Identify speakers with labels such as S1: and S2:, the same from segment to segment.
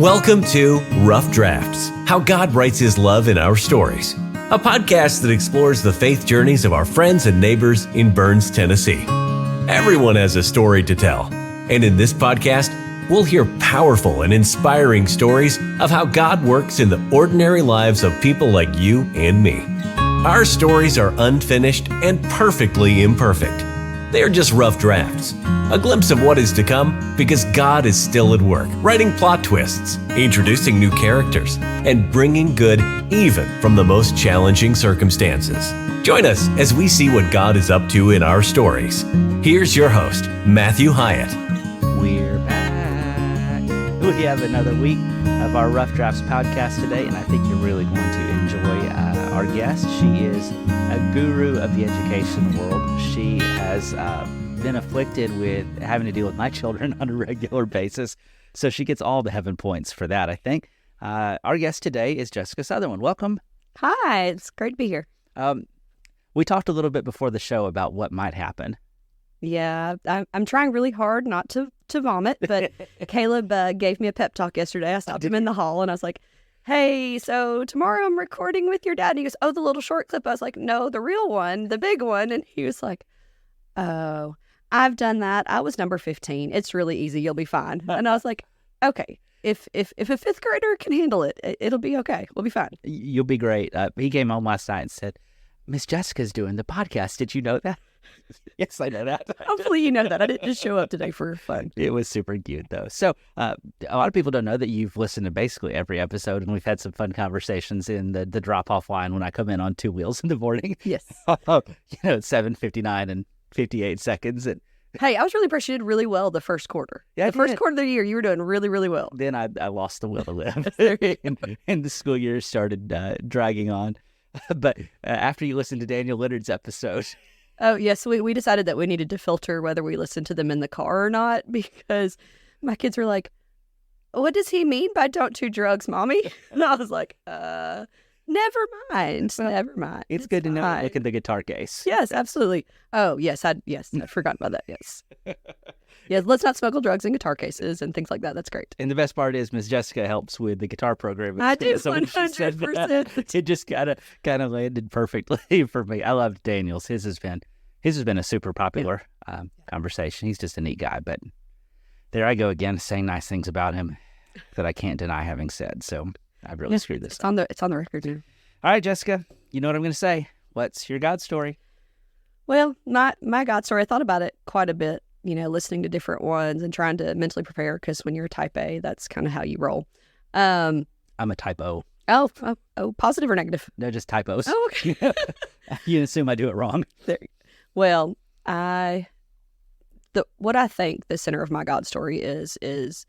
S1: Welcome to Rough Drafts, How God Writes His Love in Our Stories, a podcast that explores the faith journeys of our friends and neighbors in Burns, Tennessee. Everyone has a story to tell, and in this podcast, we'll hear powerful and inspiring stories of how God works in the ordinary lives of people like you and me. Our stories are unfinished and perfectly imperfect. They are just rough drafts, a glimpse of what is to come because God is still at work, writing plot twists, introducing new characters, and bringing good even from the most challenging circumstances. Join us as we see what God is up to in our stories. Here's your host, Matthew Hyatt.
S2: We're back. We have another week of our Rough Drafts podcast today, and I think you're really going to enjoy our guest. She is a guru of the education world. She has been afflicted with having to deal with my children on a regular basis, so she gets all the heaven points for that, I think. Our guest today is Jessica Southerland. Welcome.
S3: Hi, it's great to be here.
S2: We talked a little bit before the show about what might happen.
S3: Yeah, I'm trying really hard not to vomit, but Caleb gave me a pep talk yesterday. I stopped him in the hall, and I was like, hey, so tomorrow I'm recording with your dad. And he goes, oh, the little short clip. I was like, no, the real one, the big one. And he was like, oh, I've done that. I was number 15. It's really easy. You'll be fine. And I was like, okay, if a fifth grader can handle it, it'll be okay. We'll be fine.
S2: You'll be great. He came home last night and said, Miss Jessica's doing the podcast. Did you know that? Yes, I know that.
S3: Hopefully you know that. I didn't just show up today for fun.
S2: It was super cute, though. So a lot of people don't know that you've listened to basically every episode, and we've had some fun conversations in the drop-off line when I come in on two wheels in the morning.
S3: Yes.
S2: It's 7:59 and 58 seconds. And
S3: hey, I was really impressed. You did really well the first quarter.
S2: Yeah,
S3: the first quarter of the year, you were doing really, really well.
S2: Then I lost the will to live, and the school year started dragging on. But after you listened to Daniel Leonard's episode...
S3: Oh, yes. We decided that we needed to filter whether we listened to them in the car or not, because my kids were like, what does he mean by don't do drugs, Mommy? And I was like, never mind.
S2: Well,
S3: never mind.
S2: It's good to know. Look at the guitar case.
S3: Yes, absolutely. Oh, yes. I forgot about that. Yes. Yes, let's not smuggle drugs in guitar cases and things like that. That's great.
S2: And the best part is Miss Jessica helps with the guitar program.
S3: I do,
S2: so
S3: 100%.
S2: It just kind of landed perfectly for me. I love Daniel's. His has been a super popular conversation. He's just a neat guy. But there I go again, saying nice things about him that I can't deny having said. So I've really screwed this up.
S3: It's on the record, too.
S2: All right, Jessica, you know what I'm going to say. What's your God story?
S3: Well, my God story, I thought about it quite a bit, listening to different ones and trying to mentally prepare, because when you're a type A, that's kind of how you roll. I'm
S2: a type O.
S3: Oh, positive or negative?
S2: No, just typos.
S3: Oh, okay.
S2: You assume I do it wrong.
S3: Well, what I think the center of my God story is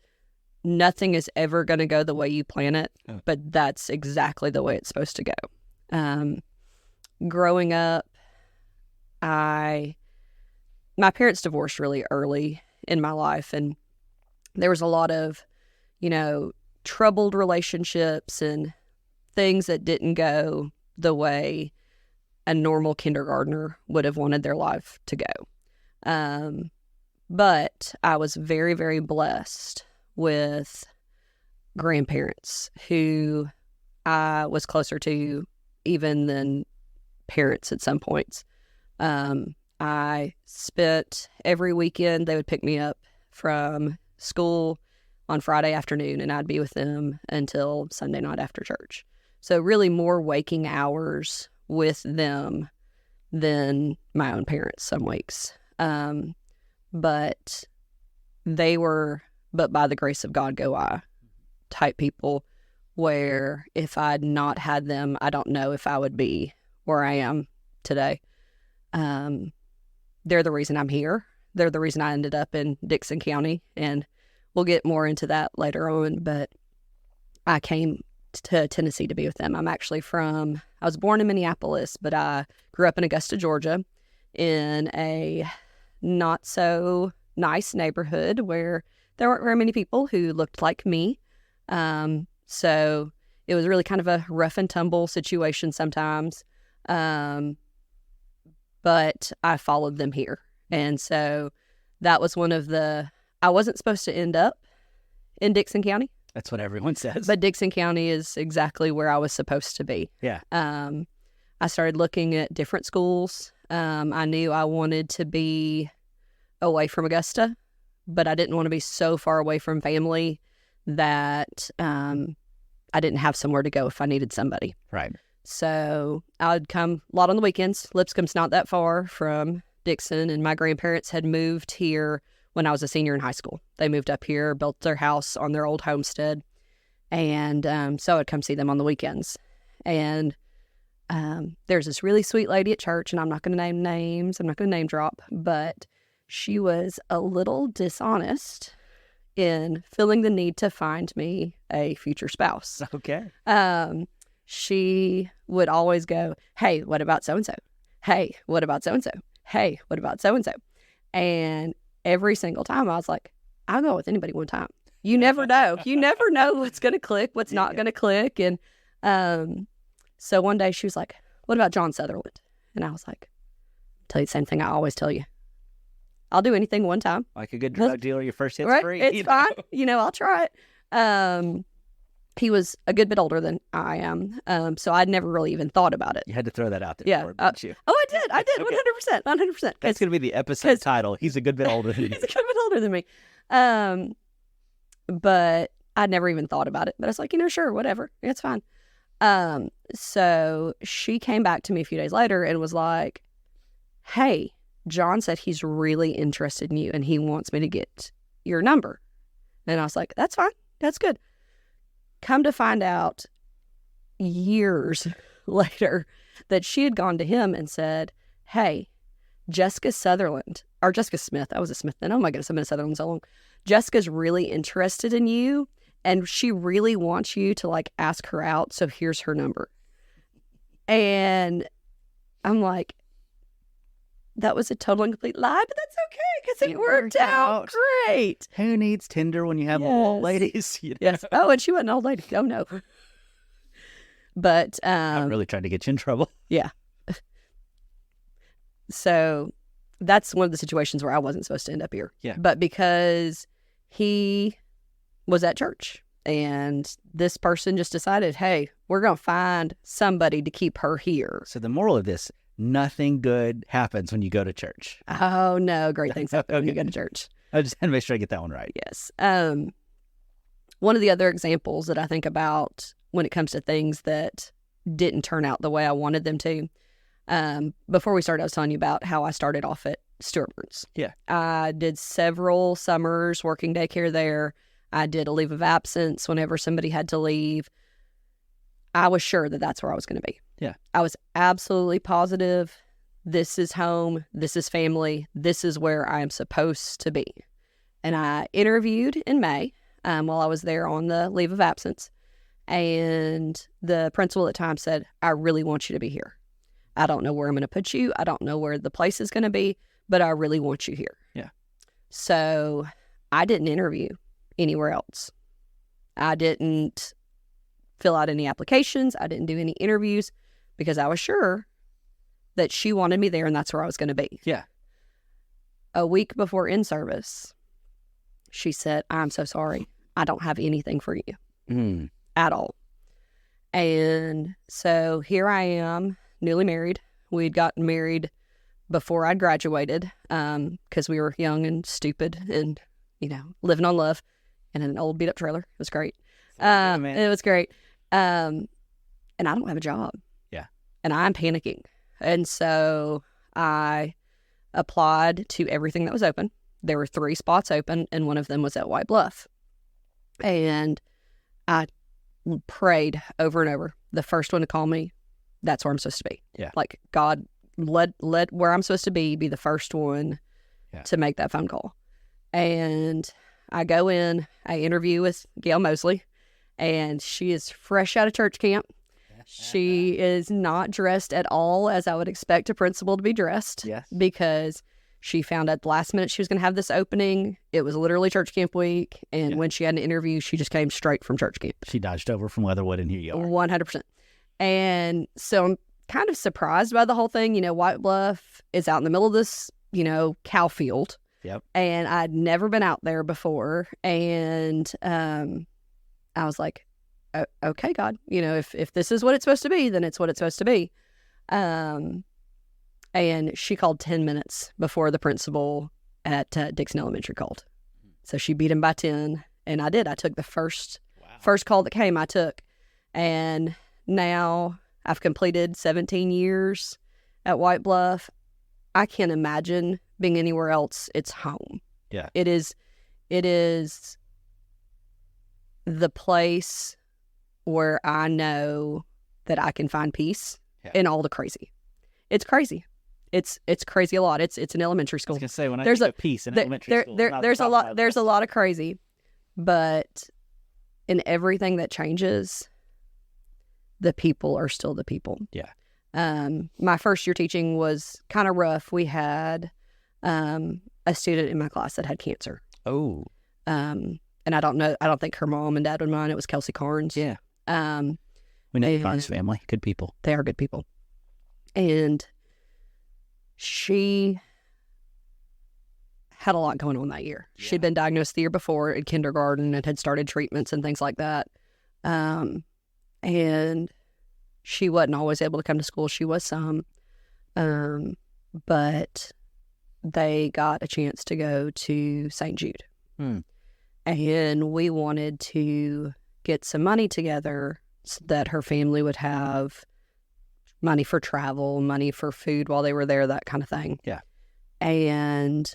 S3: nothing is ever going to go the way you plan it, but that's exactly the way it's supposed to go. Growing up, my parents divorced really early in my life, and there was a lot of, troubled relationships and things that didn't go the way a normal kindergartner would have wanted their life to go. But I was very, very blessed with grandparents who I was closer to even than parents at some points. I spent every weekend, they would pick me up from school on Friday afternoon, and I'd be with them until Sunday night after church. So really more waking hours with them than my own parents some weeks. But they were, but by the grace of God go I type people, where if I'd not had them, I don't know if I would be where I am today. They're the reason I'm here. They're the reason I ended up in Dickson County, and we'll get more into that later on, but I came to Tennessee to be with them. I was born in Minneapolis, but I grew up in Augusta, Georgia, in a not so nice neighborhood where there weren't very many people who looked like me. So it was really kind of a rough and tumble situation sometimes. But I followed them here. And so that was one of I wasn't supposed to end up in Dickson County.
S2: That's what everyone says.
S3: But Dickson County is exactly where I was supposed to be.
S2: Yeah.
S3: I started looking at different schools. I knew I wanted to be away from Augusta, but I didn't want to be so far away from family that I didn't have somewhere to go if I needed somebody.
S2: Right.
S3: So I'd come a lot on the weekends. Lipscomb's not that far from Dickson, and my grandparents had moved here when I was a senior in high school. They moved up here, built their house on their old homestead, and so I'd come see them on the weekends. And there's this really sweet lady at church, and I'm not going to name names. I'm not going to name drop, but she was a little dishonest in feeling the need to find me a future spouse.
S2: Okay.
S3: She would always go, hey, what about so-and-so? Hey, what about so-and-so? Hey, what about so-and-so? And every single time I was like, I'll go with anybody one time. You never know. You never know what's going to click, what's not going to click. And so one day she was like, what about John Southerland? And I was like, tell you the same thing I always tell you. I'll do anything one time.
S2: Like a good drug dealer, your first hit's
S3: right?
S2: free.
S3: It's fine. I'll try it. He was a good bit older than I am, so I'd never really even thought about it.
S2: You had to throw that out there.
S3: Yeah.
S2: Didn't you?
S3: Oh, I did, 100%, 100%.
S2: That's going to be the episode title. He's a good bit older than you.
S3: He's a good bit older than me. But I'd never even thought about it. But I was like, sure, whatever. It's fine. So she came back to me a few days later and was like, hey, John said he's really interested in you and he wants me to get your number. And I was like, that's fine. That's good. Come to find out years later that she had gone to him and said, hey, Jessica Smith. I was a Smith then. Oh my goodness, I've been a Sutherland so long. Jessica's really interested in you and she really wants you to ask her out. So here's her number. And I'm like, that was a total and complete lie, but that's okay because it worked out great.
S2: Who needs Tinder when you have old ladies?
S3: Yes. Oh, and she wasn't an old lady. Oh, no. But
S2: I'm really trying to get you in trouble.
S3: Yeah. So that's one of the situations where I wasn't supposed to end up here.
S2: Yeah.
S3: But because he was at church and this person just decided, hey, we're going to find somebody to keep her here.
S2: So the moral of this, nothing good happens when you go to church.
S3: Oh, no. Great things happen when you go to church.
S2: I just had to make sure I get that one right.
S3: Yes. One of the other examples that I think about when it comes to things that didn't turn out the way I wanted them to, before we started, I was telling you about how I started off at Stuart Burns.
S2: Yeah.
S3: I did several summers working daycare there. I did a leave of absence whenever somebody had to leave. I was sure that that's where I was going to be.
S2: Yeah.
S3: I was absolutely positive. This is home. This is family. This is where I am supposed to be. And I interviewed in May while I was there on the leave of absence. And the principal at the time said, I really want you to be here. I don't know where I'm going to put you. I don't know where the place is going to be, but I really want you here.
S2: Yeah.
S3: So I didn't interview anywhere else. I didn't fill out any applications. I didn't do any interviews because I was sure that she wanted me there and that's where I was going to be.
S2: Yeah.
S3: A week before in-service, she said, I'm so sorry. I don't have anything for you at all. And so here I am, newly married. We'd gotten married before I'd graduated because we were young and stupid and, living on love in an old beat-up trailer. It was great. It was great. And I don't have a job.
S2: Yeah.
S3: And I'm panicking. And so I applied to everything that was open. There were 3 spots open, and one of them was at White Bluff. And I prayed over and over. The first one to call me, that's where I'm supposed to be.
S2: Yeah.
S3: Like, God, let where I'm supposed to be the first one to make that phone call. And I go in, I interview with Gail Mosley, and she is fresh out of church camp. She is not dressed at all as I would expect a principal to be dressed.
S2: Yes.
S3: Because she found out the last minute she was going to have this opening. It was literally church camp week. And when she had an interview, she just came straight from church camp.
S2: She dodged over from Leatherwood, and here you are.
S3: 100%. And so I'm kind of surprised by the whole thing. White Bluff is out in the middle of this, cow field.
S2: Yep.
S3: And I'd never been out there before. And I was like, okay, God, if this is what it's supposed to be, then it's what it's supposed to be. And she called 10 minutes before the principal at Dickson Elementary called. So she beat him by 10, and I did. I took the first call that came, I took. And now I've completed 17 years at White Bluff. I can't imagine being anywhere else. It's home.
S2: Yeah.
S3: It is the place where I know that I can find peace in all the crazy. It's crazy. It's crazy a lot. It's an elementary school.
S2: I was gonna say, when I think of peace in elementary school,
S3: there's a lot of crazy, but in everything that changes, the people are still the people.
S2: Yeah.
S3: My first year teaching was kind of rough. We had a student in my class that had cancer.
S2: Oh.
S3: And I don't think her mom and dad would mind. It was Kelsey Carnes.
S2: Yeah. We know the Carnes family. Good people.
S3: They are good people. And she had a lot going on that year. Yeah. She'd been diagnosed the year before in kindergarten and had started treatments and things like that. And she wasn't always able to come to school. She was some. But they got a chance to go to St. Jude. And we wanted to get some money together so that her family would have money for travel, money for food while they were there, that kind of thing.
S2: Yeah.
S3: And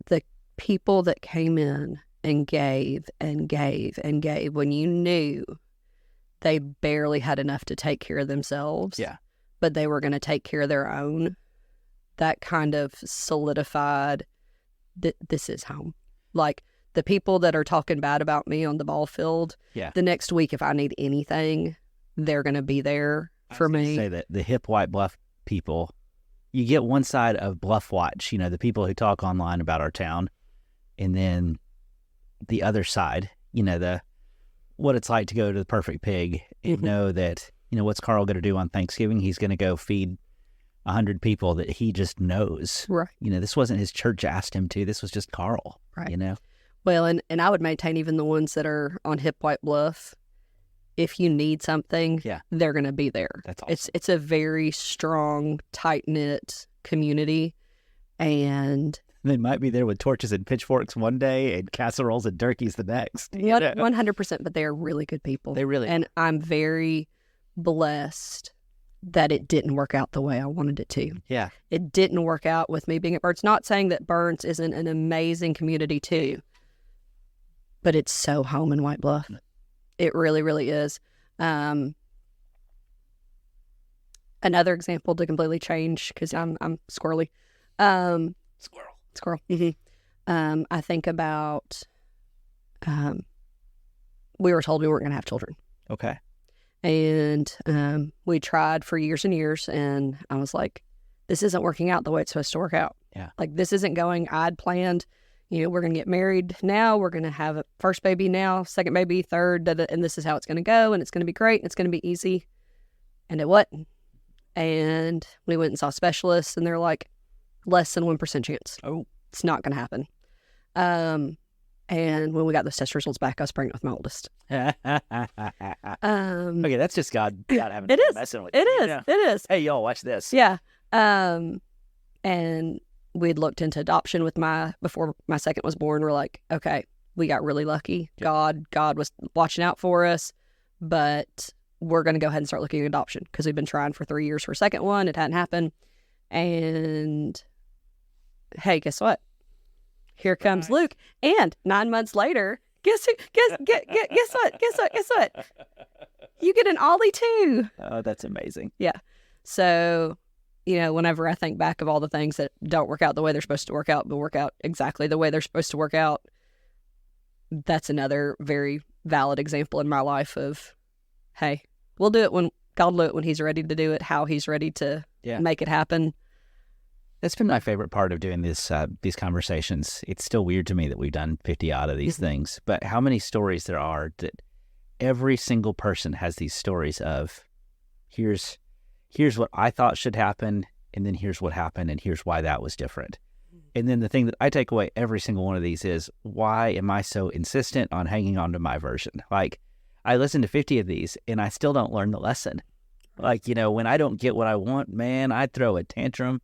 S3: the people that came in and gave and gave and gave, when you knew they barely had enough to take care of themselves, but they were going to take care of their own, that kind of solidified that this is home. Like, the people that are talking bad about me on the ball field, the next week, if I need anything, they're going to be there for me. I was
S2: say that the hip White Bluff people, you get one side of Bluff Watch, the people who talk online about our town, and then the other side, what it's like to go to the Perfect Pig and know that, what's Carl going to do on Thanksgiving? He's going to go feed 100 people that he just knows.
S3: Right.
S2: This wasn't his church asked him to. This was just Carl.
S3: Right. Well, and I would maintain even the ones that are on hip White Bluff, if you need something, they're going to be there.
S2: That's awesome.
S3: It's a very strong, tight-knit community, and
S2: they might be there with torches and pitchforks one day and casseroles and turkeys the next.
S3: 100%, but they are really good people.
S2: They really are.
S3: And I'm very blessed that it didn't work out the way I wanted it to.
S2: Yeah.
S3: It didn't work out with me being at Burns. Not saying that Burns isn't an amazing community too, but it's so home in White Bluff. It really, really is. Another example to completely change, because I'm squirrely. Squirrel. Mm-hmm. I think about, we were told we weren't going to have children.
S2: Okay.
S3: And we tried for years and years, and I was like, this isn't working out the way it's supposed to work out.
S2: Yeah.
S3: Like, this isn't going, I'd planned, we're going to get married now, we're going to have a first baby now, second baby, third, and this is how it's going to go, and it's going to be great, and it's going to be easy. And it wasn't. And we went and saw specialists, and they're like, less than 1% chance.
S2: Oh.
S3: It's not going to happen. And when we got those test results back, I was pregnant with my oldest.
S2: Okay, that's just God having
S3: it is.
S2: messing with
S3: it
S2: you.
S3: Is. It is.
S2: Hey, y'all, watch this.
S3: Yeah. And we'd looked into adoption before my second was born. We're like, okay, we got really lucky. Yep. God was watching out for us, but we're going to go ahead and start looking at adoption, because we've been trying for 3 years for a second one. It hadn't happened. And hey, guess what? Here comes Luke. And 9 months later, guess what? You get an Ollie too.
S2: Oh, that's amazing.
S3: Yeah. So, whenever I think back of all the things that don't work out the way they're supposed to work out, but work out exactly the way they're supposed to work out, that's another very valid example in my life of, hey, we'll do it when God will do it when he's ready to do it, how he's ready to make it happen.
S2: That's been my favorite part of doing this, these conversations. It's still weird to me that we've done 50 odd of these things, but how many stories there are that every single person has these stories of, here's what I thought should happen, and then here's what happened, and here's why that was different. And then the thing that I take away every single one of these is, why am I so insistent on hanging on to my version? Like, I listen to 50 of these and I still don't learn the lesson. Like, when I don't get what I want, man, I throw a tantrum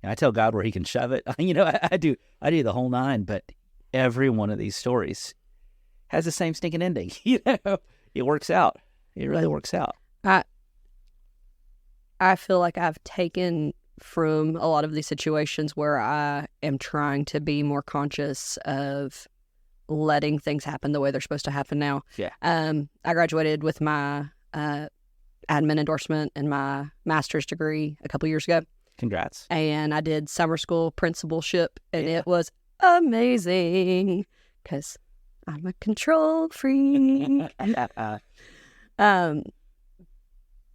S2: and I tell God where he can shove it. I do the whole nine, but every one of these stories has the same stinking ending. It works out. It really works out.
S3: I feel like I've taken from a lot of these situations where I am trying to be more conscious of letting things happen the way they're supposed to happen now.
S2: Yeah.
S3: I graduated with my admin endorsement and my master's degree a couple years ago.
S2: Congrats.
S3: And I did summer school principalship, and it was amazing because I'm a control freak.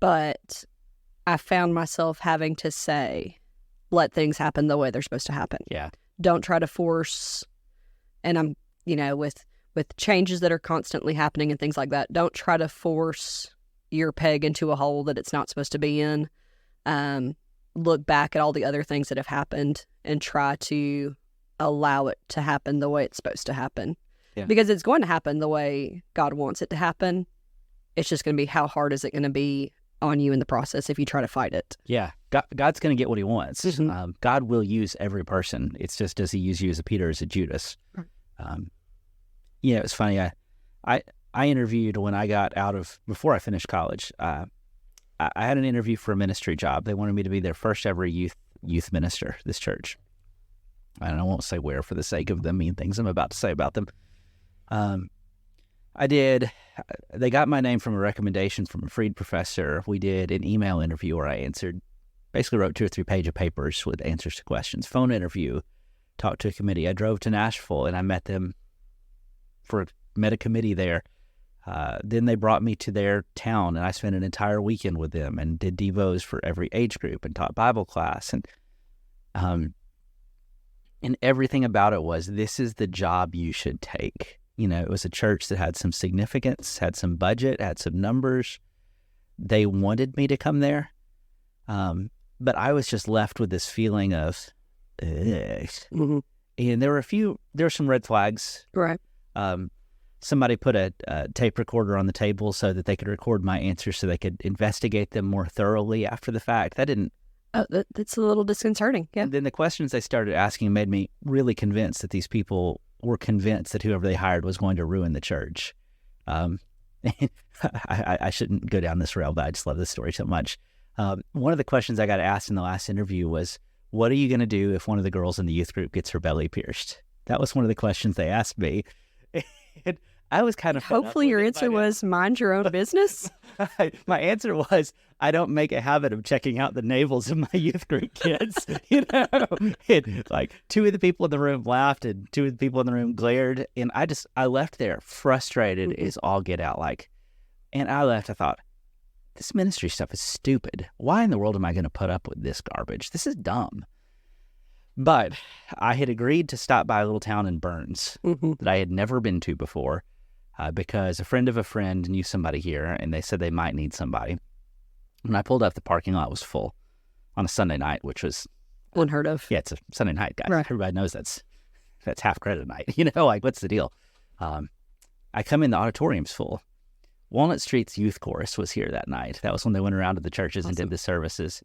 S3: But I found myself having to say, let things happen the way they're supposed to happen.
S2: Yeah.
S3: Don't try to force, and I'm, with changes that are constantly happening and things like that, don't try to force your peg into a hole that it's not supposed to be in. Look back at all the other things that have happened and try to allow it to happen the way it's supposed to happen.
S2: Yeah.
S3: Because it's going to happen the way God wants it to happen. It's just going to be, how hard is it going to be on you in the process if you try to fight it?
S2: Yeah. God's going to get what he wants.
S3: Mm-hmm.
S2: God will use every person. It's just, does he use you as a Peter, as a Judas?
S3: Right.
S2: It's funny. I interviewed when I got before I finished college. I had an interview for a ministry job. They wanted me to be their first ever youth minister, this church. And I won't say where for the sake of the mean things I'm about to say about them. I did. They got my name from a recommendation from a Freed professor. We did an email interview where I basically wrote 2 or 3 pages of papers with answers to questions. Phone interview, talked to a committee. I drove to Nashville and I met them met a committee there. Then they brought me to their town and I spent an entire weekend with them and did devos for every age group and taught Bible class. And everything about it was, this is the job you should take. It was a church that had some significance, had some budget, had some numbers. They wanted me to come there. But I was just left with this feeling of, ugh.
S3: Mm-hmm.
S2: And there were some red flags.
S3: Right.
S2: Somebody put a tape recorder on the table so that they could record my answers so they could investigate them more thoroughly after the fact. That didn't...
S3: that's a little disconcerting. Yeah.
S2: And then the questions they started asking made me really convinced that these people were convinced that whoever they hired was going to ruin the church. I shouldn't go down this rail, but I just love this story so much. One of the questions I got asked in the last interview was, what are you going to do if one of the girls in the youth group gets her belly pierced? That was one of the questions they asked me. And I was kind of...
S3: Hopefully your answer was, mind your own business.
S2: My answer was, I don't make a habit of checking out the navels of my youth group kids. And like 2 of the people in the room laughed and 2 of the people in the room glared. And I left there frustrated as all get out. And I left, I thought, this ministry stuff is stupid. Why in the world am I going to put up with this garbage? This is dumb. But I had agreed to stop by a little town in Burns that I had never been to before because a friend of a friend knew somebody here, and they said they might need somebody. When I pulled up, the parking lot was full on a Sunday night, which was...
S3: Unheard of.
S2: Yeah, it's a Sunday night, guys.
S3: Right.
S2: Everybody knows that's half credit night. What's the deal? I come in, the auditorium's full. Walnut Street's youth chorus was here that night. That was when they went around to the churches and did the services.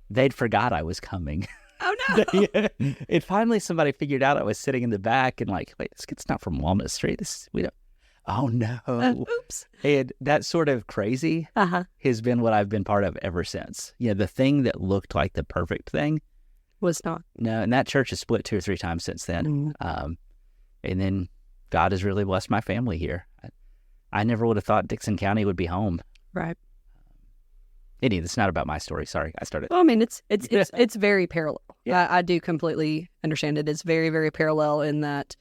S2: They'd forgot I was coming.
S3: Oh, no.
S2: And finally somebody figured out I was sitting in the back and wait, this kid's not from Walnut Street. Oh, no.
S3: Oops.
S2: And that sort of crazy has been what I've been part of ever since. The thing that looked like the perfect thing
S3: was not.
S2: No, and that church has split 2 or 3 times since then. And then God has really blessed my family here. I never would have thought Dickson County would be home.
S3: Right.
S2: Anyway, it's not about my story. Sorry, I started.
S3: Well, I mean, it's very parallel. Yeah. I do completely understand it. It's very, very parallel in that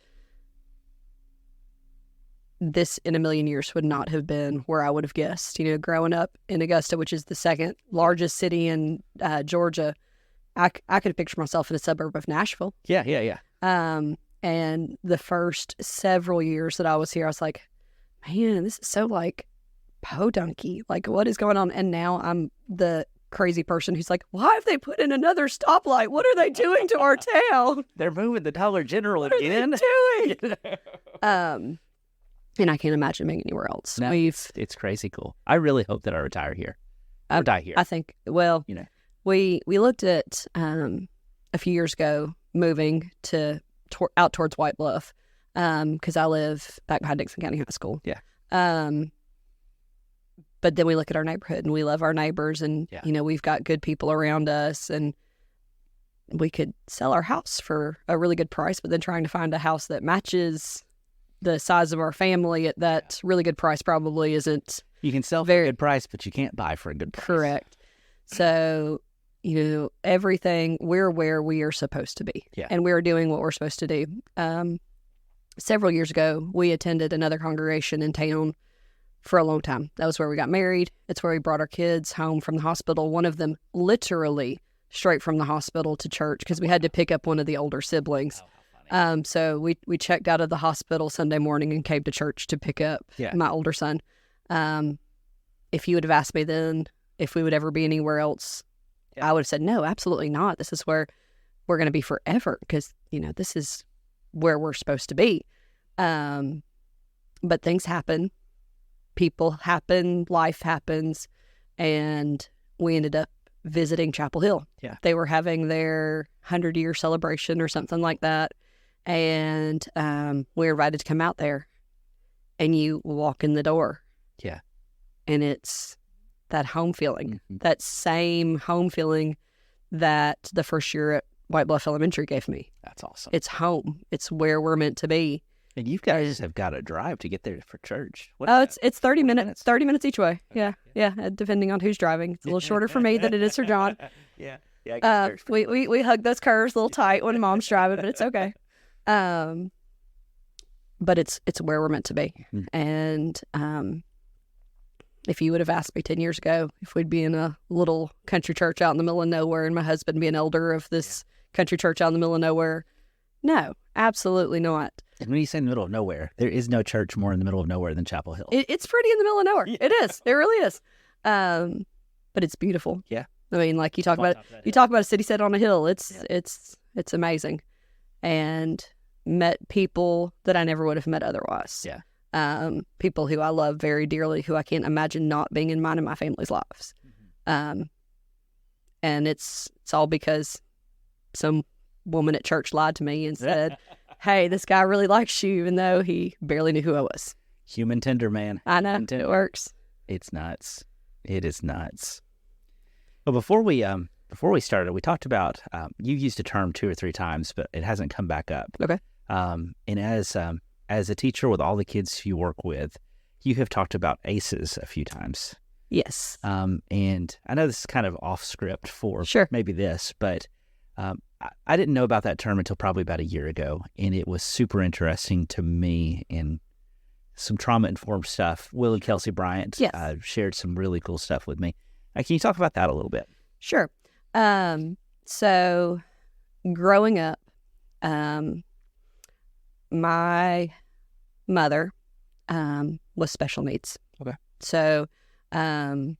S3: this in a million years would not have been where I would have guessed. Growing up in Augusta, which is the 2nd largest city in Georgia, I could picture myself in a suburb of Nashville.
S2: Yeah.
S3: And the first several years that I was here, I was like, man, this is so podunky. What is going on? And now I'm the crazy person who's like, why have they put in another stoplight? What are they doing to our town?
S2: They're moving the Dollar General
S3: What
S2: again.
S3: are they doing? And I can't imagine being anywhere else.
S2: No, it's crazy cool. I really hope that I retire here or die here.
S3: I think, well, we looked at a few years ago moving out towards White Bluff because I live back behind Dickson County High School.
S2: Yeah.
S3: But then we look at our neighborhood and we love our neighbors and, we've got good people around us and we could sell our house for a really good price, but then trying to find a house that matches the size of our family at that really good price probably isn't.
S2: You can sell for a good price, but you can't buy for a good price.
S3: Correct. So, everything, we're where we are supposed to be.
S2: Yeah.
S3: And we're doing what we're supposed to do. Several years ago, we attended another congregation in town for a long time. That was where we got married. It's where we brought our kids home from the hospital. One of them literally straight from the hospital to church because we had to pick up one of the older siblings. So we checked out of the hospital Sunday morning and came to church to pick up my older son. If you would have asked me then if we would ever be anywhere else, I would have said, no, absolutely not. This is where we're going to be forever because, this is where we're supposed to be. But things happen. People happen. Life happens. And we ended up visiting Chapel Hill.
S2: Yeah.
S3: They were having their 100-year celebration or something like that. And we were invited to come out there. And you walk in the door.
S2: Yeah.
S3: And it's that home feeling, that same home feeling that the first year at White Bluff Elementary gave me.
S2: That's awesome.
S3: It's home. It's where we're meant to be.
S2: And you guys have got to drive to get there for church.
S3: It's 30 minutes. 30 minutes each way. Okay. Yeah, depending on who's driving. It's a little shorter for me than it is for John.
S2: Yeah.
S3: We hug those curves a little tight when Mom's driving, but it's okay. But it's where we're meant to be. And if you would have asked me 10 years ago if we'd be in a little country church out in the middle of nowhere and my husband be an elder of this country church out in the middle of nowhere, no, absolutely not.
S2: And when you say in the middle of nowhere, there is no church more in the middle of nowhere than Chapel Hill.
S3: It's pretty in the middle of nowhere. It is. It really is. But it's beautiful.
S2: Yeah.
S3: I mean, like you talk about a city set on a hill. It's amazing. And met people that I never would have met otherwise.
S2: Yeah.
S3: People who I love very dearly, who I can't imagine not being in mine and my family's lives. And it's all because some woman at church lied to me and said, hey, this guy really likes you, even though he barely knew who I was.
S2: Human tender, man.
S3: I know. It works.
S2: It's nuts. It is nuts. Well, before we started, we talked about, you used a term 2 or 3 times, but it hasn't come back up.
S3: Okay.
S2: And as a teacher with all the kids you work with, you have talked about ACEs a few times.
S3: Yes.
S2: And I know this is kind of off script for maybe this, but I didn't know about that term until probably about a year ago, and it was super interesting to me and some trauma-informed stuff. Will and Kelsey Bryant shared some really cool stuff with me. Can you talk about that a little bit?
S3: Sure. So growing up, my mother was special needs.
S2: Okay.
S3: So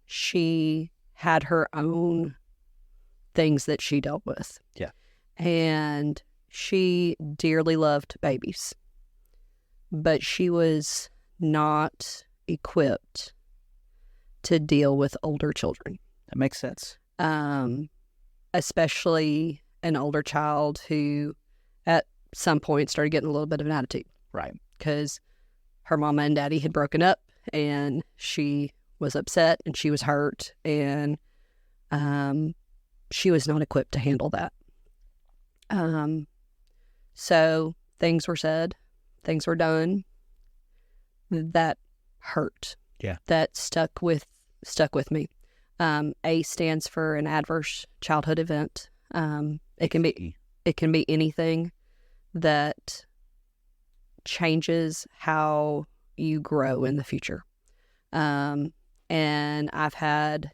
S3: she had her own things that she dealt with.
S2: Yeah.
S3: And she dearly loved babies, but she was not equipped to deal with older children.
S2: That makes sense.
S3: Especially an older child who at some point started getting a little bit of an attitude.
S2: Right.
S3: Because her mama and daddy had broken up and she was upset and she was hurt and she was not equipped to handle that. So things were said, things were done that hurt.
S2: Yeah.
S3: That stuck with me. A stands for an adverse childhood event. It can be anything that changes how you grow in the future. And I've had,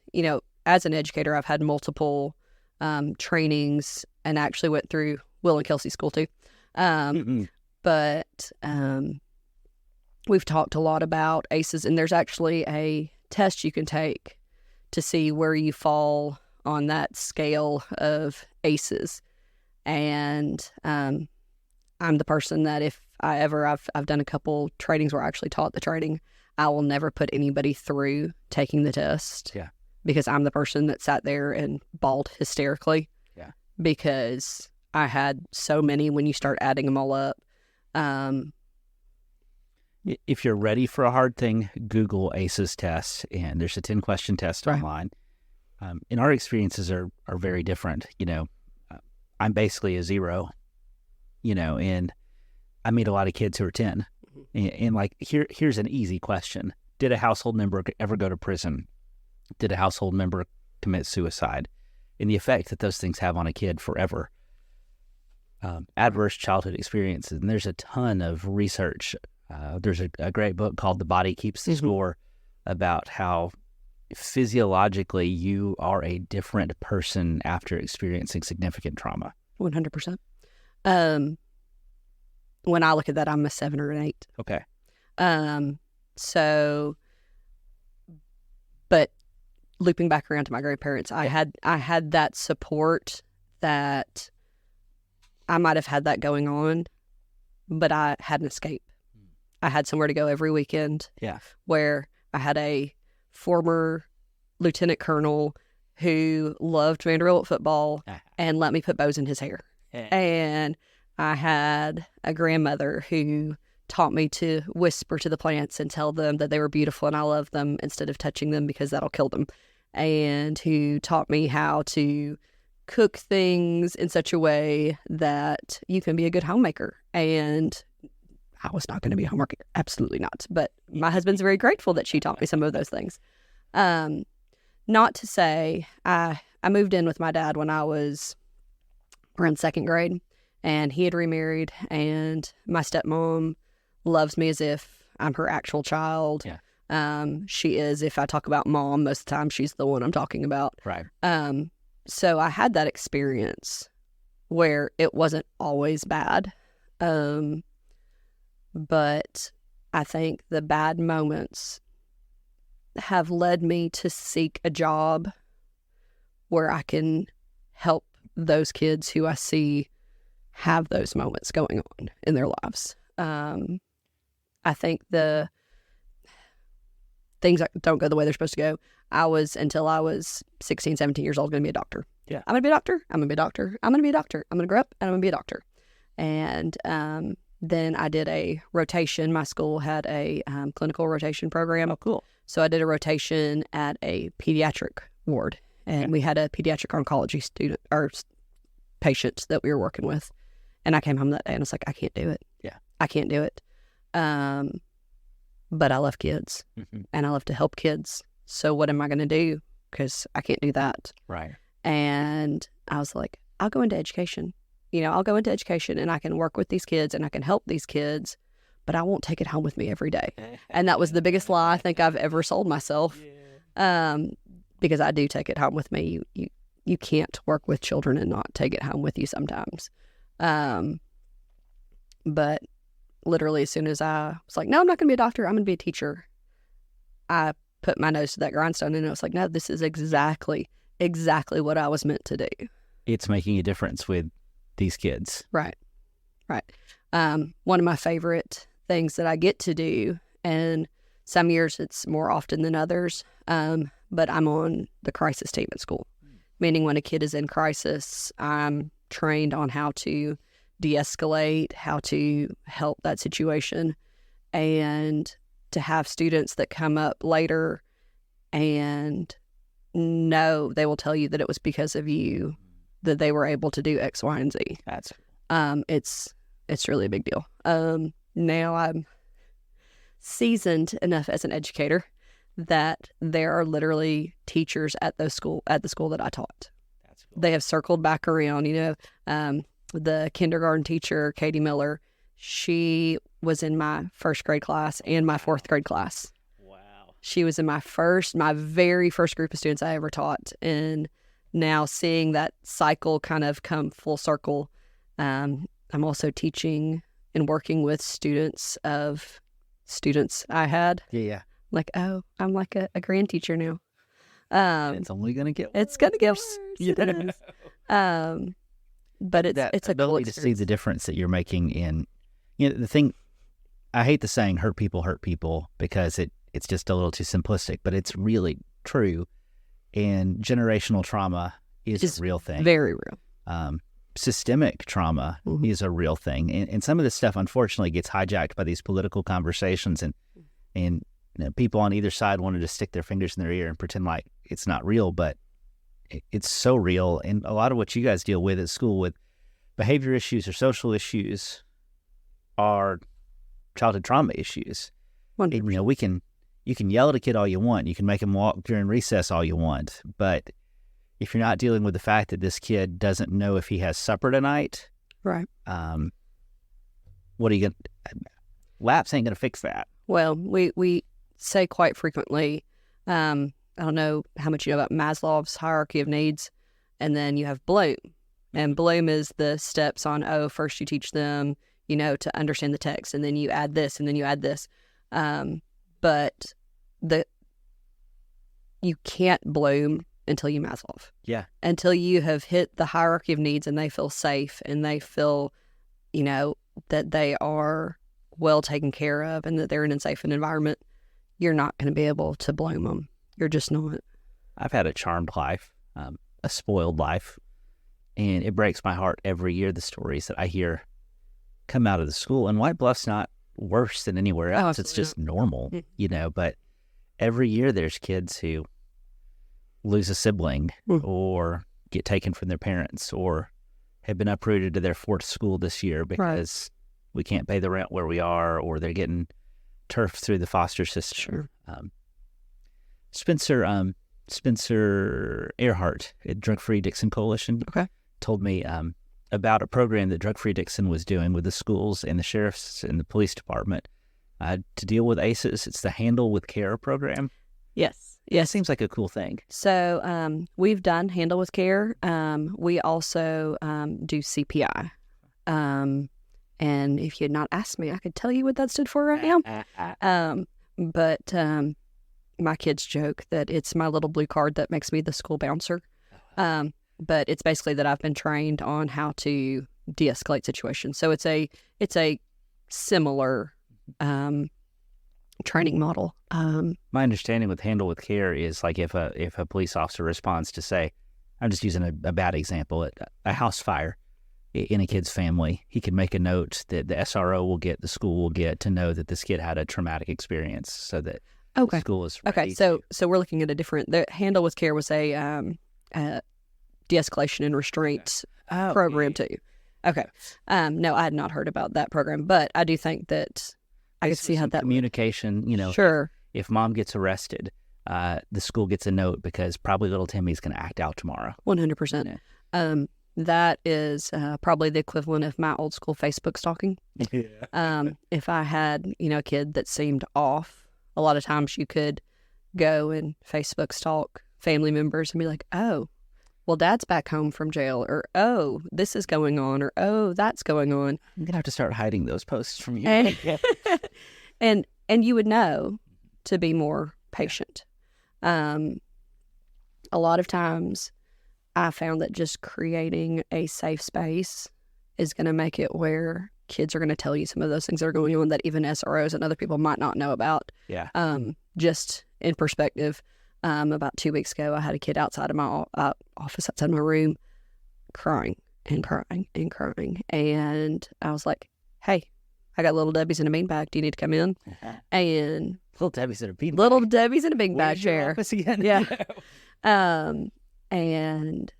S3: as an educator, I've had multiple trainings and actually went through Will and Kelsey school too. But we've talked a lot about ACEs, and there's actually a test you can take to see where you fall on that scale of ACEs. And I'm the person that if I've done a couple trainings where I actually taught the training, I will never put anybody through taking the test.
S2: Yeah.
S3: Because I'm the person that sat there and bawled hysterically.
S2: Yeah.
S3: Because I had so many when you start adding them all up.
S2: If you're ready for a hard thing, Google ACEs test, and there's a 10-question test online. And our experiences are very different. I'm basically a 0, and I meet a lot of kids who are 10. And like, here's an easy question. Did a household member ever go to prison? Did a household member commit suicide? And the effect that those things have on a kid forever. Adverse childhood experiences. And there's a ton of research. There's a great book called The Body Keeps the Score about how physiologically you are a different person after experiencing significant trauma.
S3: 100%. When I look at that, I'm a 7 or an 8.
S2: Okay.
S3: But looping back around to my grandparents, I had that support that I might have had that going on, but I had an escape. I had somewhere to go every weekend.
S2: Yeah.
S3: Where I had a former lieutenant colonel who loved Vanderbilt football and let me put bows in his hair. And I had a grandmother who taught me to whisper to the plants and tell them that they were beautiful and I love them instead of touching them because that'll kill them. And who taught me how to cook things in such a way that you can be a good homemaker. And I was not going to be a homemaker. Absolutely not. But my husband's very grateful that she taught me some of those things. Not to say, I moved in with my dad when I was around 2nd grade, and he had remarried, and my stepmom loves me as if I'm her actual child.
S2: Yeah.
S3: She is, if I talk about mom, most of the time she's the one I'm talking about.
S2: Right.
S3: So I had that experience where it wasn't always bad. But I think the bad moments have led me to seek a job where I can help those kids who I see have those moments going on in their lives. I think the things don't go the way they're supposed to go. Until I was 16, 17 years old, going to be a doctor.
S2: Yeah.
S3: I'm going to be a doctor. I'm going to be a doctor. I'm going to be a doctor. I'm going to grow up and I'm going to be a doctor. And then I did a rotation. My school had a clinical rotation program.
S2: Oh, cool.
S3: So I did a rotation at a pediatric ward. And we had a pediatric oncology student or patient that we were working with. And I came home that day and I was like, I can't do it.
S2: Yeah.
S3: I can't do it. But I love kids and I love to help kids. So what am I going to do? Because I can't do that.
S2: Right.
S3: And I was like, I'll go into education. I'll go into education and I can work with these kids and I can help these kids, but I won't take it home with me every day. And that was the biggest lie I think I've ever sold myself. Because I do take it home with me. You can't work with children and not take it home with you sometimes. But literally as soon as I was like, no, I'm not going to be a doctor. I'm going to be a teacher. I put my nose to that grindstone and I was like, no, this is exactly what I was meant to do.
S2: It's making a difference with these kids.
S3: Right. One of my favorite things that I get to do, and some years it's more often than others, but I'm on the crisis team at school, meaning when a kid is in crisis, I'm trained on how to de-escalate, how to help that situation, and to have students that come up later and know they will tell you that it was because of you that they were able to do X, Y, and Z.
S2: That's
S3: it's really a big deal. Now I'm seasoned enough as an educator that there are literally teachers at the school that I taught.
S2: That's cool.
S3: They have circled back around. The kindergarten teacher, Katie Miller, she was in my 1st grade class and my 4th grade class.
S2: Wow.
S3: She was in my very first group of students I ever taught. And now seeing that cycle kind of come full circle, I'm also teaching and working with students I had.
S2: Yeah.
S3: Like, oh, I'm like a grand teacher now.
S2: It's only going to get worse.
S3: It's going to get worse.
S2: You
S3: It
S2: know?
S3: is. But
S2: that
S3: it's a cool
S2: ability to see
S3: experience.
S2: the difference that you're making in, the thing. I hate the saying hurt people because it's just a little too simplistic, but it's really true. And generational trauma is a real thing.
S3: Very real.
S2: Systemic trauma is a real thing. And some of this stuff, unfortunately, gets hijacked by these political conversations. And people on either side wanted to stick their fingers in their ear and pretend like it's not real, but it's so real. And a lot of what you guys deal with at school with behavior issues or social issues are childhood trauma issues. And, you can yell at a kid all you want. You can make him walk during recess all you want. But if you're not dealing with the fact that this kid doesn't know if he has supper tonight,
S3: Right.
S2: what are you going to... Laps ain't going to fix that.
S3: Well, we say quite frequently, I don't know how much you know about Maslow's hierarchy of needs, and then you have Bloom. And Bloom is the steps on, first you teach them, to understand the text, and then you add this, and then you add this. But you can't Bloom until you Maslow.
S2: Yeah.
S3: Until you have hit the hierarchy of needs and they feel safe and they feel, that they are well taken care of and that they're in a safe environment, you're not going to be able to Bloom them. You're just not.
S2: I've had a charmed life, a spoiled life, and it breaks my heart every year, the stories that I hear come out of the school. And White Bluff's not worse than anywhere else. It's just normal, but every year there's kids who lose a sibling or get taken from their parents or have been uprooted to their fourth school this year because we can't pay the rent where we are, or they're getting turfed through the foster system.
S3: Sure.
S2: Spencer Earhart at Drug Free Dickson Coalition told me about a program that Drug Free Dickson was doing with the schools and the sheriffs and the police department to deal with ACEs. It's the Handle with Care program.
S3: Yes.
S2: It seems like a cool thing.
S3: So we've done Handle with Care. We also do CPI. And if you had not asked me, I could tell you what that stood for right now. But my kids joke that it's my little blue card that makes me the school bouncer. But it's basically that I've been trained on how to de-escalate situations. So it's a similar training model.
S2: My understanding with Handle with Care is like if a police officer responds to, say, I'm just using a bad example, a house fire in a kid's family, he can make a note that the SRO will get, the school will get, to know that this kid had a traumatic experience, so that the school is ready.
S3: Okay, so we're looking at the Handle with Care was a de-escalation and restraint program too. Okay. No, I had not heard about that program, but I do think that I could see how that
S2: communication,
S3: Sure.
S2: If mom gets arrested, the school gets a note because probably little Timmy's going to act out tomorrow.
S3: 100%. That is probably the equivalent of my old school Facebook stalking.
S2: Yeah.
S3: If I had, a kid that seemed off, a lot of times you could go and Facebook stalk family members and be like, oh, well, dad's back home from jail, or, oh, this is going on, or, oh, that's going on.
S2: I'm going to have to start hiding those posts from you.
S3: And you would know to be more patient. A lot of times I found that just creating a safe space is going to make it where kids are going to tell you some of those things that are going on that even SROs and other people might not know about.
S2: Yeah.
S3: Just in perspective, about 2 weeks ago, I had a kid outside of my office, outside my room, crying and crying and crying. And I was like, hey, I got little Debbie's in a beanbag. Do you need to come in? And
S2: Little Debbie's in a beanbag.
S3: Little Debbie's in a beanbag
S2: Where's your
S3: chair.
S2: office again?
S3: Yeah. And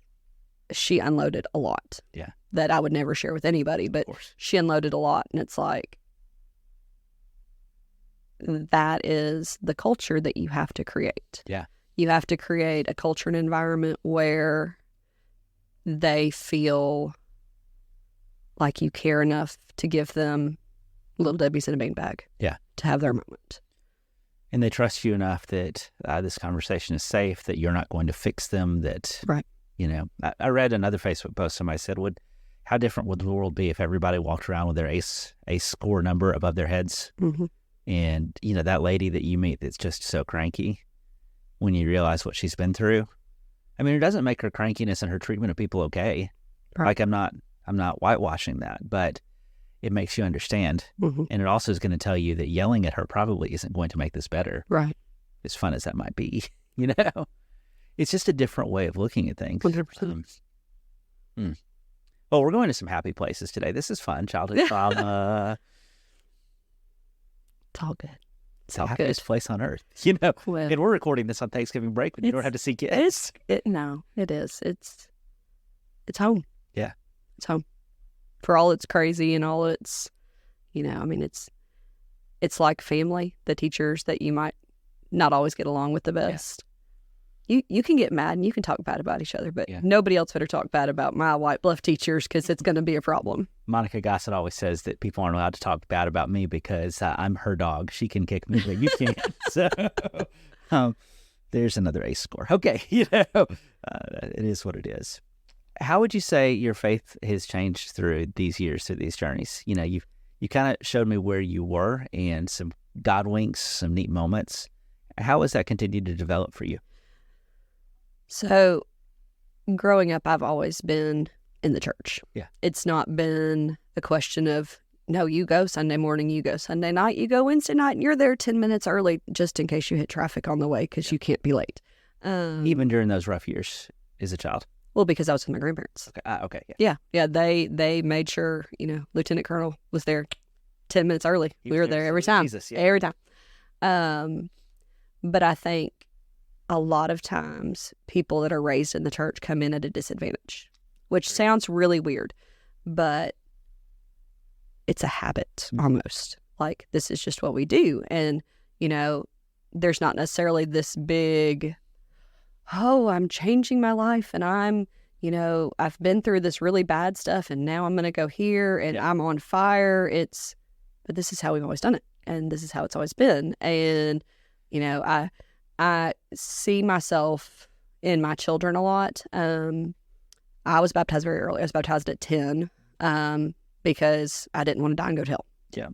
S3: she unloaded a lot.
S2: Yeah.
S3: That I would never share with anybody, but she unloaded a lot. And it's like, that is the culture that you have to create.
S2: Yeah.
S3: You have to create a culture and environment where they feel like you care enough to give them Little Debbie's in a beanbag.
S2: Yeah.
S3: To have their moment.
S2: And they trust you enough that this conversation is safe, that you're not going to fix them, that,
S3: right.
S2: I read another Facebook post. Somebody said, how different would the world be if everybody walked around with their ace score number above their heads?
S3: Mm-hmm.
S2: And, that lady that you meet that's just so cranky, when you realize what she's been through. I mean, it doesn't make her crankiness and her treatment of people okay.
S3: Right.
S2: Like I'm not whitewashing that, but it makes you understand.
S3: Mm-hmm.
S2: And it also is going to tell you that yelling at her probably isn't going to make this better.
S3: Right.
S2: As fun as that might be, it's just a different way of looking at things.
S3: 100%.
S2: Well, we're going to some happy places today. This is fun. Childhood trauma.
S3: It's all good.
S2: It's the happiest place on earth,
S3: Well,
S2: and we're recording this on Thanksgiving break when you don't have to see kids.
S3: No, it is. It's home.
S2: Yeah.
S3: It's home. For all it's crazy and all it's, I mean, it's like family, the teachers that you might not always get along with the best. You can get mad and you can talk bad about each other, but nobody else better talk bad about my White Bluff teachers because it's going to be a problem.
S2: Monica Gossett always says that people aren't allowed to talk bad about me because I'm her dog. She can kick me, but you can't. So there's another ace score. Okay, it is what it is. How would you say your faith has changed through these years, through these journeys? You kind of showed me where you were and some God winks, some neat moments. How has that continued to develop for you?
S3: So growing up, I've always been in the church.
S2: Yeah.
S3: It's not been a question of, no, you go Sunday morning, you go Sunday night, you go Wednesday night, and you're there 10 minutes early just in case you hit traffic on the way because you can't be late.
S2: Even during those rough years as a child?
S3: Well, because I was with my grandparents.
S2: Okay.
S3: Yeah. They made sure, Lieutenant Colonel was there 10 minutes early. We were there every time.
S2: Jesus, yeah.
S3: Every time. But I think a lot of times people that are raised in the church come in at a disadvantage, which sounds really weird, but it's a habit almost. Like, this is just what we do. And, there's not necessarily this big, I'm changing my life and I'm, I've been through this really bad stuff and now I'm going to go here and I'm on fire. But this is how we've always done it. And this is how it's always been. And, I see myself in my children a lot. I was baptized very early. I was baptized at 10 because I didn't want to die and go to hell.
S2: Yeah.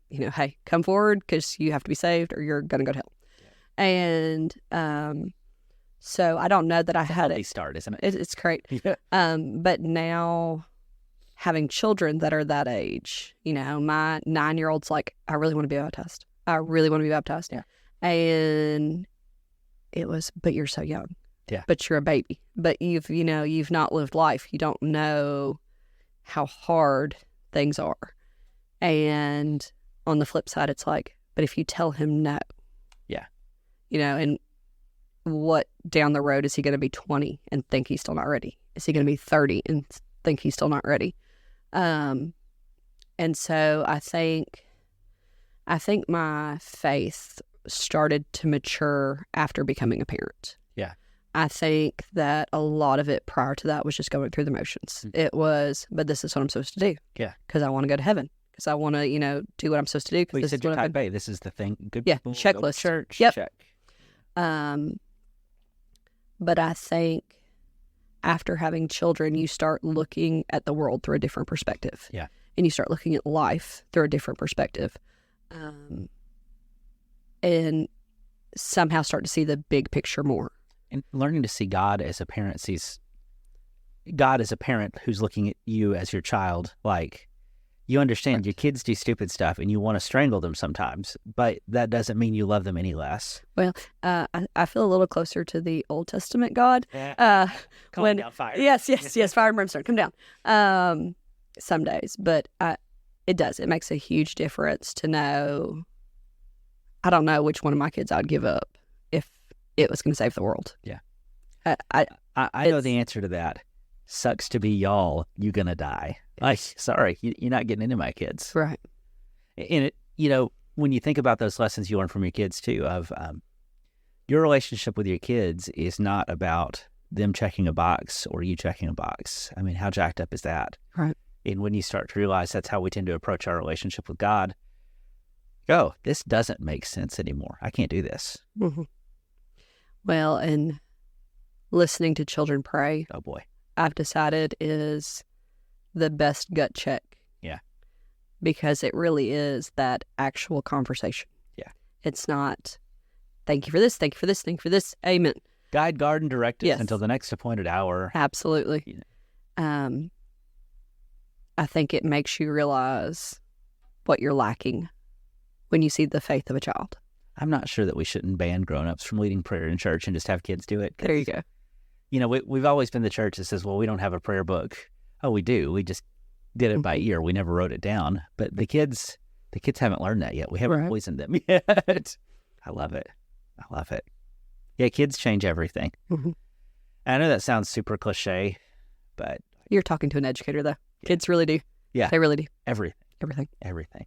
S3: Hey, come forward because you have to be saved or you're going to go to hell. Yeah. And so I don't know that I had
S2: it. Start, isn't it?
S3: It's great.
S2: Yeah.
S3: But now having children that are that age, my 9-year-old's like, I really want to be baptized. I really want to be baptized.
S2: Yeah.
S3: And it was, but you're so young.
S2: Yeah.
S3: But you're a baby. But you've not lived life. You don't know how hard things are. And on the flip side, it's like, but if you tell him no.
S2: Yeah.
S3: And what down the road is he going to be 20 and think he's still not ready? Is he going to be 30 and think he's still not ready? And so I think my faith started to mature after becoming a parent.
S2: Yeah.
S3: I think that a lot of it prior to that was just going through the motions. Mm-hmm. It was, but this is what I'm supposed to do.
S2: Yeah.
S3: Because I want to go to heaven. Because I want to, do what I'm supposed to do.
S2: Well, you said you're type A. This is the thing. Good people.
S3: Checklist.
S2: Church.
S3: Yep.
S2: Check.
S3: But I think after having children, you start looking at the world through a different perspective.
S2: Yeah.
S3: And you start looking at life through a different perspective. And somehow start to see the big picture more.
S2: And learning to see God as a parent sees God as a parent who's looking at you as your child. Like, you understand your kids do stupid stuff and you want to strangle them sometimes, but that doesn't mean you love them any less.
S3: Well, I feel a little closer to the Old Testament God.
S2: Calm down, fire.
S3: Yes, fire and brimstone, come down. Some days, but it does. It makes a huge difference to know. I don't know which one of my kids I'd give up if it was going to save the world.
S2: Yeah.
S3: I
S2: know the answer to that. Sucks to be y'all, you gonna die. Like, sorry, you're not getting into my kids.
S3: Right.
S2: And it, when you think about those lessons you learn from your kids too, of your relationship with your kids is not about them checking a box or you checking a box. I mean, how jacked up is that?
S3: Right.
S2: And when you start to realize that's how we tend to approach our relationship with God, go, this doesn't make sense anymore. I can't do this.
S3: Mm-hmm. Well, and listening to children pray.
S2: Oh boy.
S3: I've decided is the best gut check.
S2: Yeah.
S3: Because it really is that actual conversation.
S2: Yeah.
S3: It's not, Thank you for this. Thank you for this. Thank you for this. Amen.
S2: Guide, guard, and direct us
S3: Yes.
S2: until the next appointed hour.
S3: Absolutely.
S2: Yeah.
S3: I think it makes you realize what you're lacking when you see the faith of a child.
S2: I'm not sure that we shouldn't ban grown-ups from leading prayer in church and just have kids do it.
S3: There you go.
S2: You know, we've always been the church that says, well, we don't have a prayer book. Oh, we do. We just did it by ear. We never wrote it down. But the kids haven't learned that yet. We haven't poisoned them yet. I love it. Yeah, kids change everything.
S3: Mm-hmm.
S2: I know that sounds super cliche, but...
S3: You're talking to an educator, though. Kids really do.
S2: Yeah.
S3: They really do.
S2: Everything.
S3: Everything.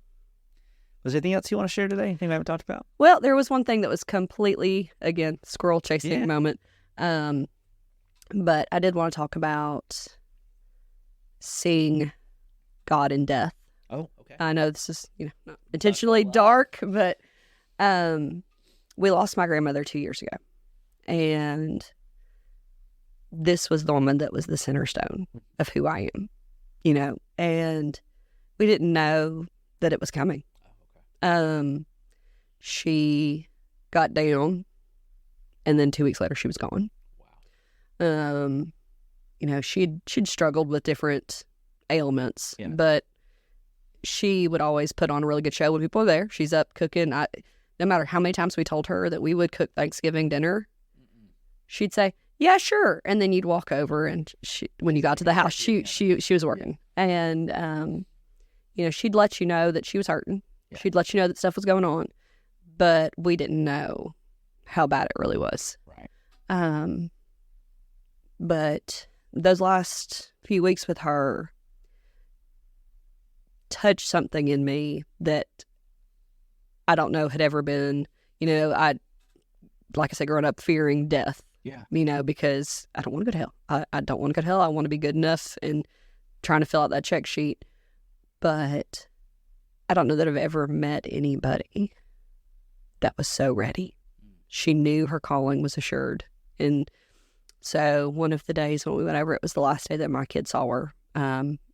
S2: Was there anything else you want to share today? Anything we haven't talked about?
S3: Well, there was one thing that was completely, again, squirrel chasing moment. But I did want to talk about seeing God in death.
S2: Oh, okay.
S3: I know this is, not intentionally dark, but we lost my grandmother 2 years ago. And this was the woman that was the center stone of who I am, and we didn't know that it was coming. She got down, and then 2 weeks later she was gone. Wow. She'd struggled with different ailments, but she would always put on a really good show when people were there. She's up cooking. No matter how many times we told her that we would cook Thanksgiving dinner, she'd say, "Yeah, sure." And then you'd walk over, and when you got to the house, she was working, and she'd let you know that she was hurting. Yeah. She'd let you know that stuff was going on, but we didn't know how bad it really was.
S2: Right.
S3: But those last few weeks with her touched something in me that I don't know had ever been, like I said, growing up fearing death.
S2: Yeah.
S3: Because I don't want to go to hell. I don't want to go to hell. I want to be good enough and trying to fill out that check sheet. But I don't know that I've ever met anybody that was so ready. She knew her calling was assured. And so one of the days when we went over, it was the last day that my kids saw her.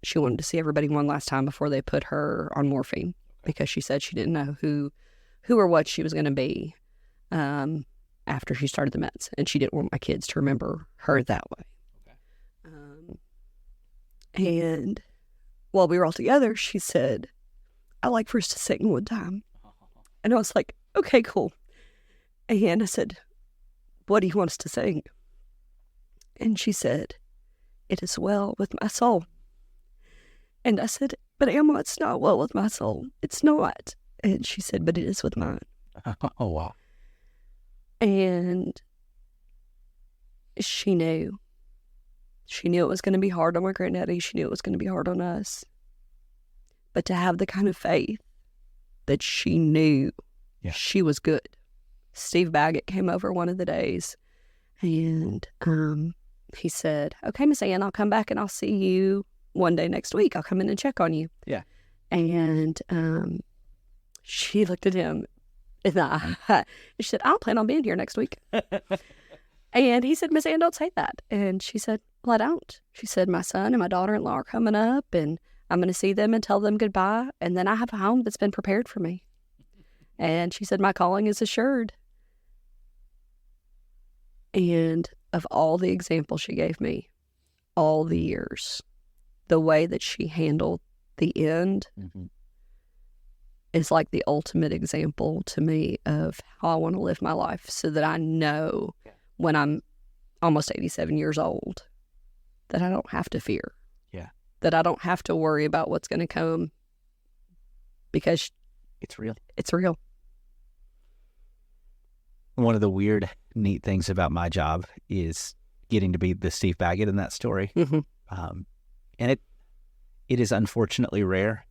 S3: She wanted to see everybody one last time before they put her on morphine, because she said she didn't know who or what she was going to be after she started the meds, and she didn't want my kids to remember her that way. And while we were all together, she said, "I'd like for us to sing one time." And I was like, "Okay, cool." And I said, "What do you want us to sing?" And she said, "It is well with my soul." And I said, "But Emma, it's not well with my soul. It's not." And she said, "But it is with mine."
S2: Oh, wow.
S3: And she knew. She knew it was going to be hard on my granddaddy. She knew it was going to be hard on us. But to have the kind of faith that she knew she was good. Steve Baggett came over one of the days, and he said, "Okay, Miss Ann, I'll come back and I'll see you one day next week. I'll come in and check on you."
S2: Yeah.
S3: And she looked at him in the eye, and she said, "I don't plan on being here next week." And he said, "Miss Ann, don't say that." And she said, "Well, I don't." She said, "My son and my daughter-in-law are coming up, and I'm going to see them and tell them goodbye. And then I have a home that's been prepared for me." And she said, "My calling is assured." And of all the examples she gave me, all the years, the way that she handled the end is like the ultimate example to me of how I want to live my life, so that I know when I'm almost 87 years old that I don't have to fear.
S2: Yeah.
S3: That I don't have to worry about what's going to come, because
S2: it's real.
S3: It's real.
S2: One of the weird, neat things about my job is getting to be the Steve Baggett in that story. And it is unfortunately rare.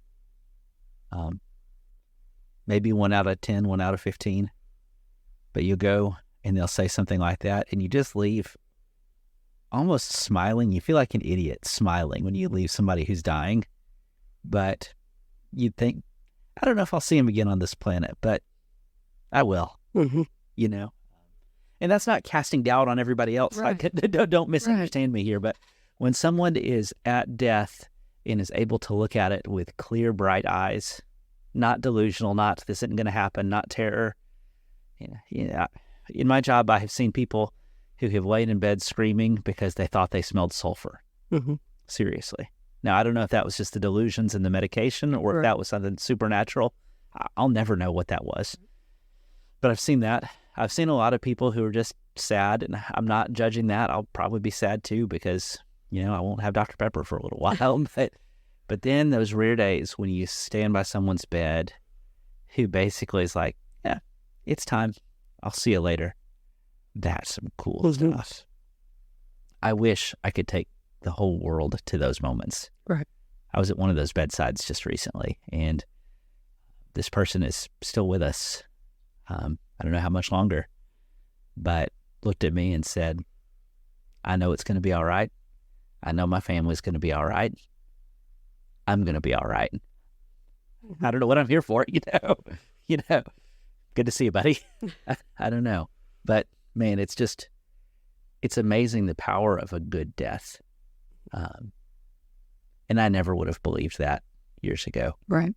S2: Maybe 1 out of 10, 1 out of 15. But you go and they'll say something like that, and you just leave almost smiling. You feel like an idiot smiling when you leave somebody who's dying. But you'd think, I don't know if I'll see him again on this planet, but I will. And that's not casting doubt on everybody else.
S3: Right.
S2: Don't misunderstand me here, but when someone is at death and is able to look at it with clear, bright eyes, not delusional, not this isn't going to happen, not terror, In my job, I have seen people who have laid in bed screaming because they thought they smelled sulfur.
S3: Mm-hmm.
S2: Seriously. Now, I don't know if that was just the delusions and the medication or if that was something supernatural. I'll never know what that was. But I've seen that. I've seen a lot of people who are just sad, and I'm not judging that. I'll probably be sad too because, I won't have Dr. Pepper for a little while. But then those rare days when you stand by someone's bed who basically is like, yeah, it's time. I'll see you later. That's some cool stuff. I wish I could take the whole world to those moments.
S3: Right.
S2: I was at one of those bedsides just recently, and this person is still with us. I don't know how much longer, but looked at me and said, I know it's going to be all right. I know my family's going to be all right. I'm going to be all right. I don't know what I'm here for, Good to see you, buddy. I don't know. But, man, it's amazing the power of a good death. And I never would have believed that years ago.
S3: Right.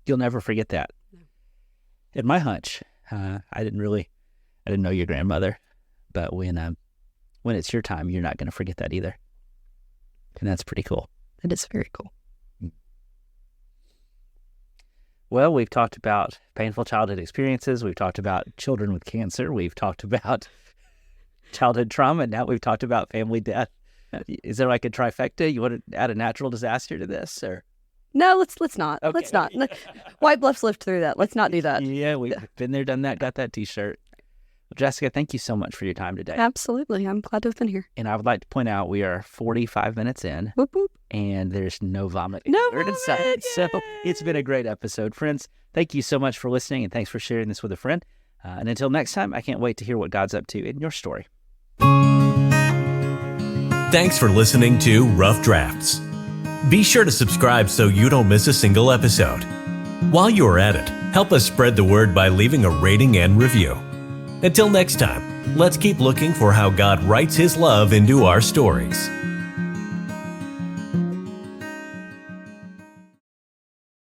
S2: You'll never forget that. No. And my hunch, I didn't know your grandmother, but when it's your time, you're not going to forget that either. And that's pretty cool.
S3: It is very cool.
S2: Well, we've talked about painful childhood experiences. We've talked about children with cancer. We've talked about childhood trauma. And now we've talked about family death. Is there like a trifecta? You want to add a natural disaster to this, or?
S3: No, let's not.
S2: Okay.
S3: Let's not. White Bluffs lived through that. Let's not do that.
S2: Yeah, we've been there, done that, got that T-shirt. Well, Jessica, thank you so much for your time today.
S3: Absolutely. I'm glad to have been here.
S2: And I would like to point out we are 45 minutes in,
S3: whoop, whoop.
S2: And there's no vomit.
S3: No vomit,
S2: So it's been a great episode. Friends, thank you so much for listening, and thanks for sharing this with a friend. And until next time, I can't wait to hear what God's up to in your story.
S1: Thanks for listening to Rough Drafts. Be sure to subscribe so you don't miss a single episode. While you're at it, help us spread the word by leaving a rating and review. Until next time, let's keep looking for how God writes His love into our stories.